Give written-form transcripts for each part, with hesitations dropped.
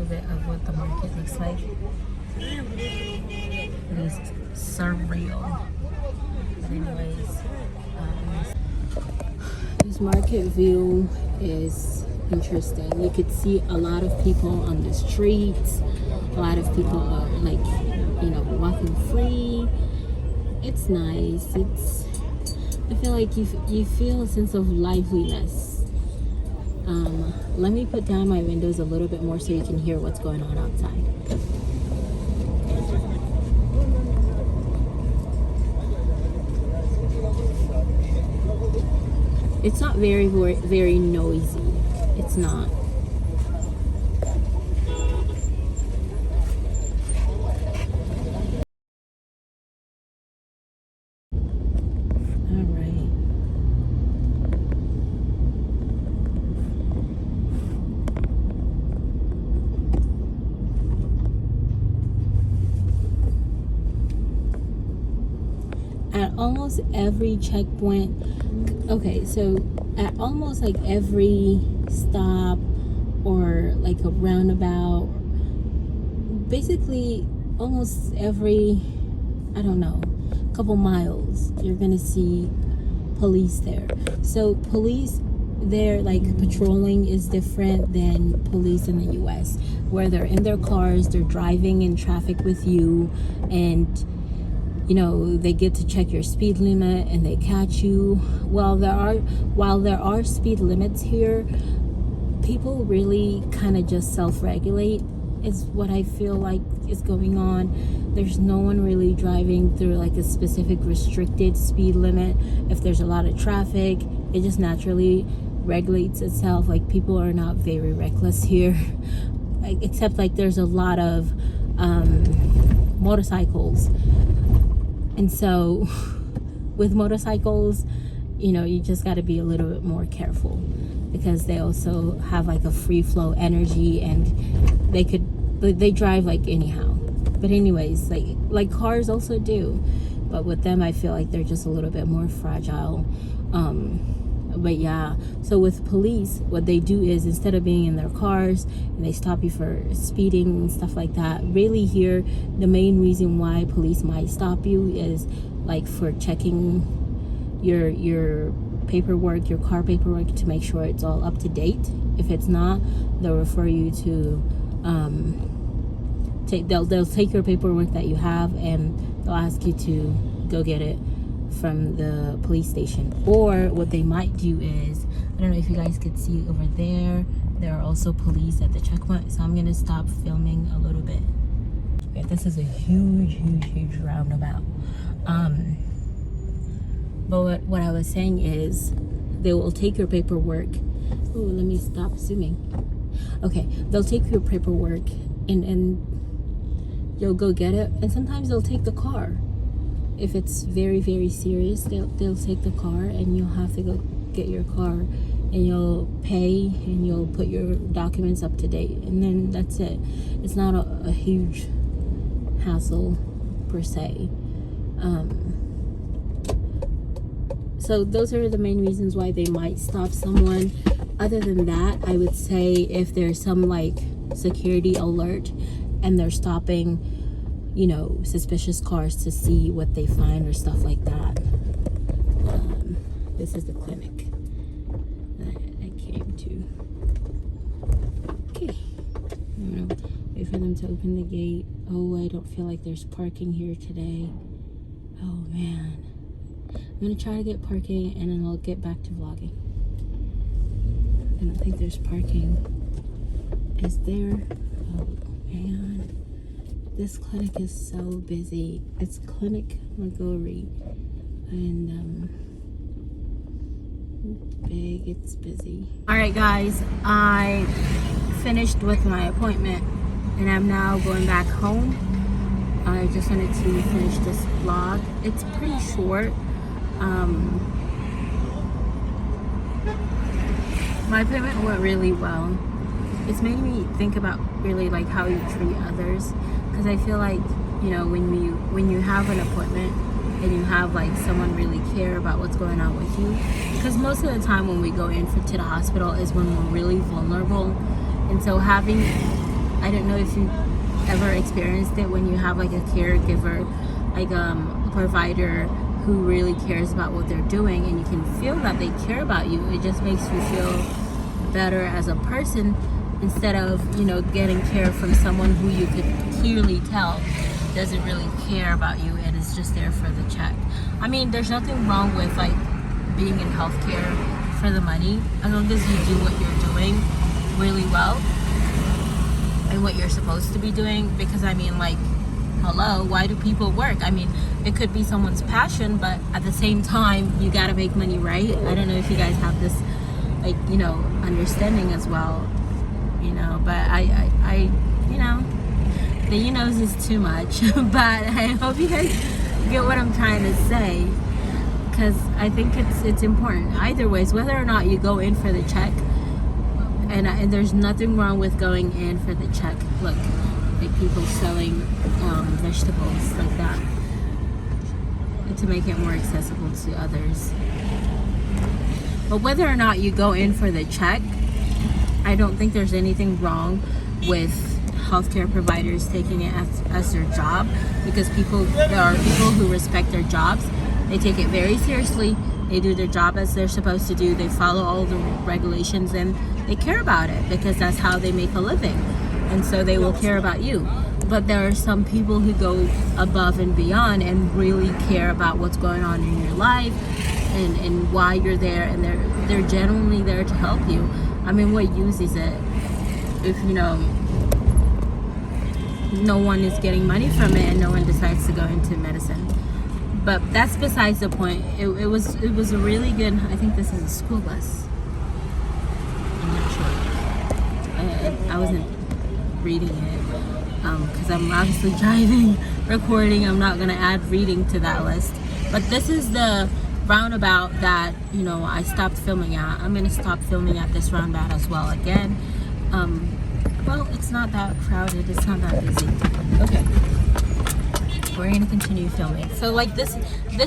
little bit of what the market looks like. It is surreal. But anyways, this market view is interesting. You could see a lot of people on the streets. A lot of people are like, you know, walking free. It's nice. I feel like you feel a sense of liveliness. Let me put down my windows a little bit more so you can hear what's going on outside. It's not very, very noisy. It's not. At almost every checkpoint, okay, so at almost like every stop or like a roundabout, basically almost every, I don't know, couple miles, you're gonna see police there. So police there, like patrolling, is different than police in the US, where they're in their cars, they're driving in traffic with you, and you know, they get to check your speed limit and they catch you. While there are speed limits here, people really kind of just self-regulate is what I feel like is going on. There's no one really driving through like a specific restricted speed limit. If there's a lot of traffic, it just naturally regulates itself. Like, people are not very reckless here, except like there's a lot of motorcycles. And so with motorcycles, you know, you just got to be a little bit more careful, because they also have like a free flow energy, and they drive like anyhow. But anyways, like cars also do, but with them I feel like they're just a little bit more fragile. But yeah, so with police, what they do is, instead of being in their cars and they stop you for speeding and stuff like that, really here the main reason why police might stop you is like for checking your paperwork, your car paperwork, to make sure it's all up to date. If it's not, they'll refer you to they'll take your paperwork that you have, and they'll ask you to go get it from the police station. Or what they might do is, I don't know if you guys could see over there, there are also police at the checkpoint, so I'm gonna stop filming a little bit. Okay, this is a huge roundabout. But what I was saying is, they will take your paperwork. Oh, let me stop zooming. Okay, they'll take your paperwork and you'll go get it, and sometimes they'll take the car. If it's very serious, they'll take the car, and you'll have to go get your car, and you'll pay, and you'll put your documents up to date, and then that's it. It's not a huge hassle per se. So those are the main reasons why they might stop someone. Other than that, I would say if there's some like security alert and they're stopping, you know, suspicious cars to see what they find or stuff like that. This is the clinic that I came to. Okay, I'm gonna wait for them to open the gate. Oh, I don't feel like there's parking here today. Oh man. I'm gonna try to get parking, and then I'll get back to vlogging. I don't think there's parking. Is there? Oh man. This clinic is so busy. It's Clinic Montgomery, and it's big, it's busy. All right guys, I finished with my appointment, and I'm now going back home. I just wanted to finish this vlog. It's pretty short. My appointment went really well. It's made me think about really like how you treat others, because I feel like, you know, when you have an appointment and you have like someone really care about what's going on with you, because most of the time when we go in to the hospital is when we're really vulnerable, and so having I don't know if you ever experienced it when you have like a caregiver, like a provider who really cares about what they're doing, and you can feel that they care about you. It just makes you feel better as a person, instead of, you know, getting care from someone who you could clearly tell doesn't really care about you and is just there for the check. I mean, there's nothing wrong with like being in healthcare for the money, as long as you do what you're doing really well and what you're supposed to be doing. Because I mean, like, hello, why do people work? I mean, it could be someone's passion, but at the same time, you gotta make money, right? I don't know if you guys have this, like, you know, understanding as well, you know, but I you know, the you knows is too much, but I hope you guys get what I'm trying to say, because I think it's important either ways, whether or not you go in for the check, and there's nothing wrong with going in for the check. Look, like people selling vegetables like that, and to make it more accessible to others. But whether or not you go in for the check, I don't think there's anything wrong with healthcare providers taking it as their job, because there are people who respect their jobs. They take it very seriously. They do their job as they're supposed to do. They follow all the regulations, and they care about it because that's how they make a living. And so they will care about you. But there are some people who go above and beyond and really care about what's going on in your life and why you're there, and they're genuinely there to help you. I mean, what use is it if, you know, no one is getting money from it and no one decides to go into medicine? But that's besides the point. It was a really good, I think this is a school bus. I'm not sure. I wasn't reading it because I'm obviously driving, recording. I'm not going to add reading to that list. But this is the roundabout that, you know, I stopped filming at. I'm going to stop filming at this roundabout as well again. Well, it's not that crowded. It's not that busy. Okay. We're going to continue filming. So like this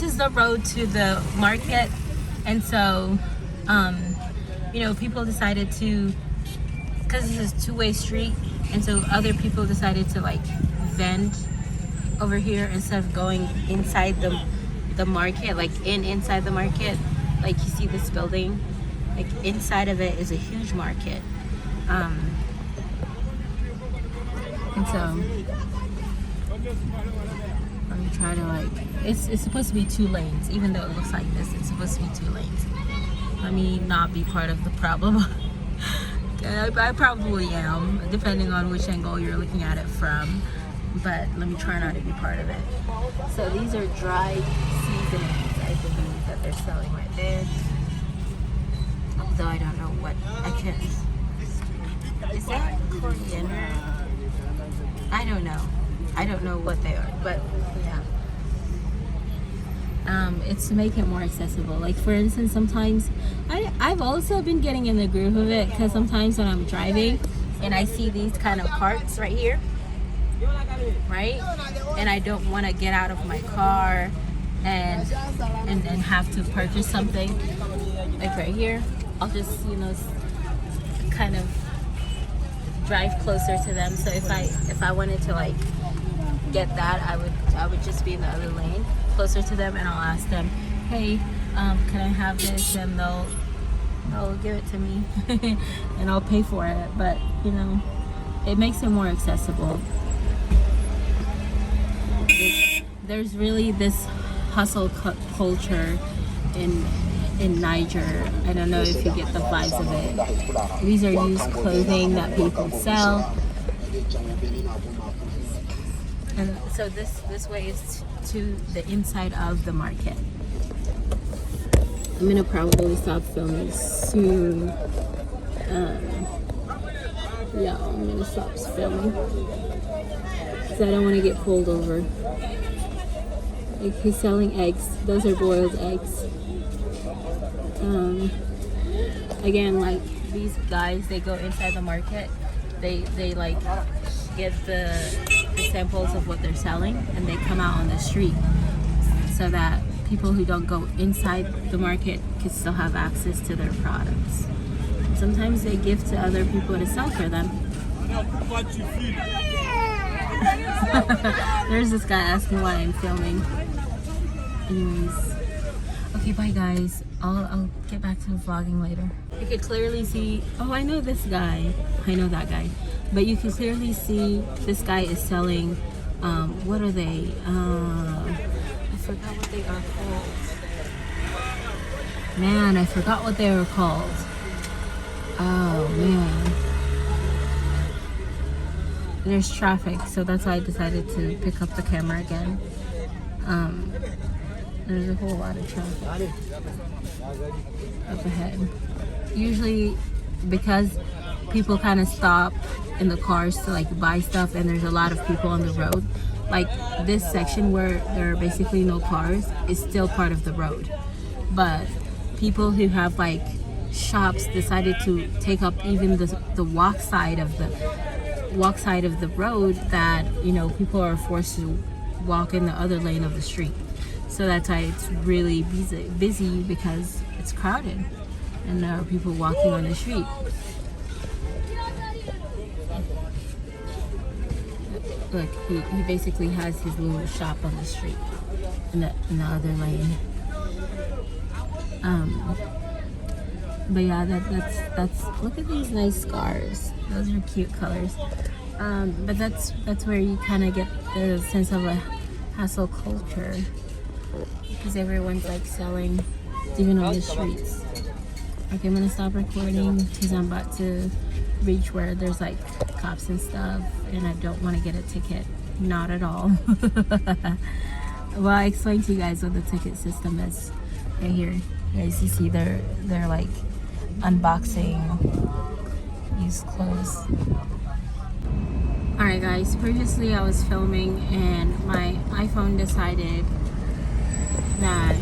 is the road to the market. And so, you know, people decided to, because this is a two-way street, and so other people decided to like vend over here instead of going inside the market, like inside the market. Like you see this building, like inside of it is a huge market. And so let me try to like, it's supposed to be 2 lanes, even though it looks like this, it's supposed to be 2 lanes. Let me not be part of the problem. I probably am, depending on which angle you're looking at it from, but let me try not to be part of it. So these are dried seasonings, I believe, that they're selling right there. Although I don't know what I can. Is that coriander? I don't know. I don't know what they are, but yeah. It's to make it more accessible. Like for instance, sometimes I've also been getting in the groove of it, because sometimes when I'm driving and I see these kind of carts right here, right? And I don't want to get out of my car and have to purchase something. Like right here, I'll just, you know, kind of drive closer to them. So if I wanted to like get that, I would just be in the other lane closer to them, and I'll ask them, hey, can I have this? And they'll give it to me and I'll pay for it. But you know, it makes it more accessible. There's really this hustle culture in Niger. I don't know if you get the vibes of it. These are used clothing that people sell. And so this way is to the inside of the market. I'm gonna probably stop filming soon. Yeah, I'm gonna stop filming because I don't want to get pulled over. Like he's selling eggs. Those are boiled eggs. Again, like these guys, they go inside the market. They like get the samples of what they're selling, and they come out on the street so that people who don't go inside the market can still have access to their products. Sometimes they give to other people to sell for them. There's this guy asking why I'm filming. Anyways, okay, bye guys. I'll get back to vlogging later. You could clearly see, oh, I know this guy. I know that guy. But you can clearly see this guy is selling, what are they? I forgot what they are called. Man, I forgot what they were called. Oh, man. There's traffic, so that's why I decided to pick up the camera again. There's a whole lot of traffic up ahead. Usually, because people kind of stop in the cars to like buy stuff, and there's a lot of people on the road, like this section where there are basically no cars is still part of the road. But people who have like shops decided to take up even the walk side of the road, that, you know, people are forced to walk in the other lane of the street. So that's why it's really busy because it's crowded and there are people walking on the street. Look, he basically has his little shop on the street in the other lane. But yeah, that's look at these nice scarves. Those are cute colors. But that's where you kind of get the sense of a hustle culture, because everyone's like selling even on the streets. Okay, I'm gonna stop recording because I'm about to reach where there's like cops and stuff, and I don't want to get a ticket. Not at all. Well, I explained to you guys what the ticket system is right here. As you see, they're like unboxing used clothes. Alright guys, previously I was filming and my iPhone decided that,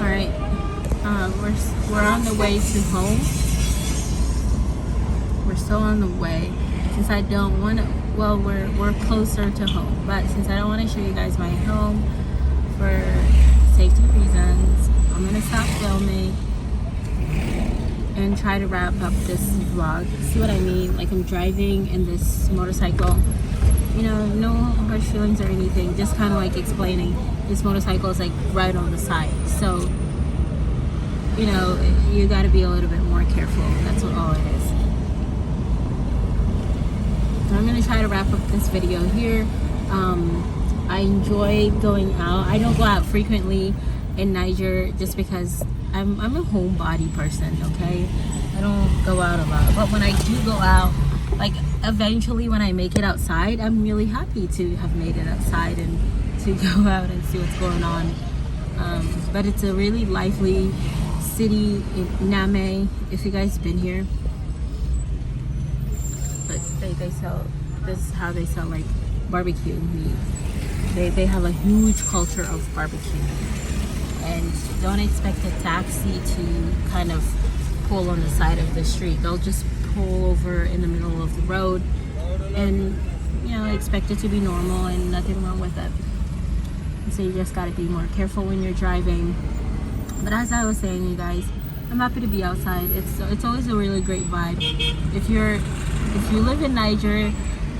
alright, we're on the way to home. We're still on the way. Since I don't want to, well, we're closer to home, but since I don't want to show you guys my home for safety reasons, I'm gonna stop filming and try to wrap up this vlog. See what I mean? Like, I'm driving in this motorcycle, you know, no harsh feelings or anything, just kind of like explaining this motorcycle is like right on the side, so you know, you got to be a little bit more careful. That's all it is. So I'm gonna try to wrap up this video here. I enjoy going out. I don't go out frequently in Niger just because I'm a homebody person, okay? I don't go out a lot. But when I do go out, like eventually when I make it outside, I'm really happy to have made it outside and to go out and see what's going on. But it's a really lively city in Niamey. If you guys been here, but they sell, this is how they sell like barbecue meat. They have a huge culture of barbecue. And don't expect a taxi to kind of pull on the side of the street. They'll just pull over in the middle of the road and, you know, expect it to be normal and nothing wrong with it. So you just got to be more careful when you're driving. But as I was saying, you guys, I'm happy to be outside. It's always a really great vibe. If you live in Niger,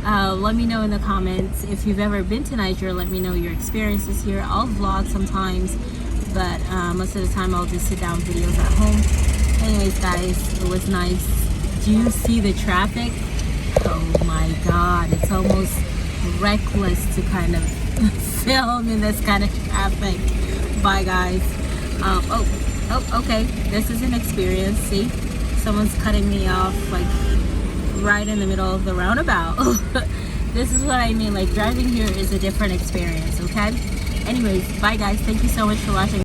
let me know in the comments. If you've ever been to Niger, let me know your experiences here. I'll vlog sometimes, but most of the time I'll just sit down videos at home. Anyways guys, it was nice. Do you see the traffic? Oh my god, it's almost reckless to kind of film in this kind of traffic. Bye guys. Oh, okay, this is an experience. See, someone's cutting me off like right in the middle of the roundabout. This is what I mean, like driving here is a different experience, okay? Anyways, bye guys, thank you so much for watching.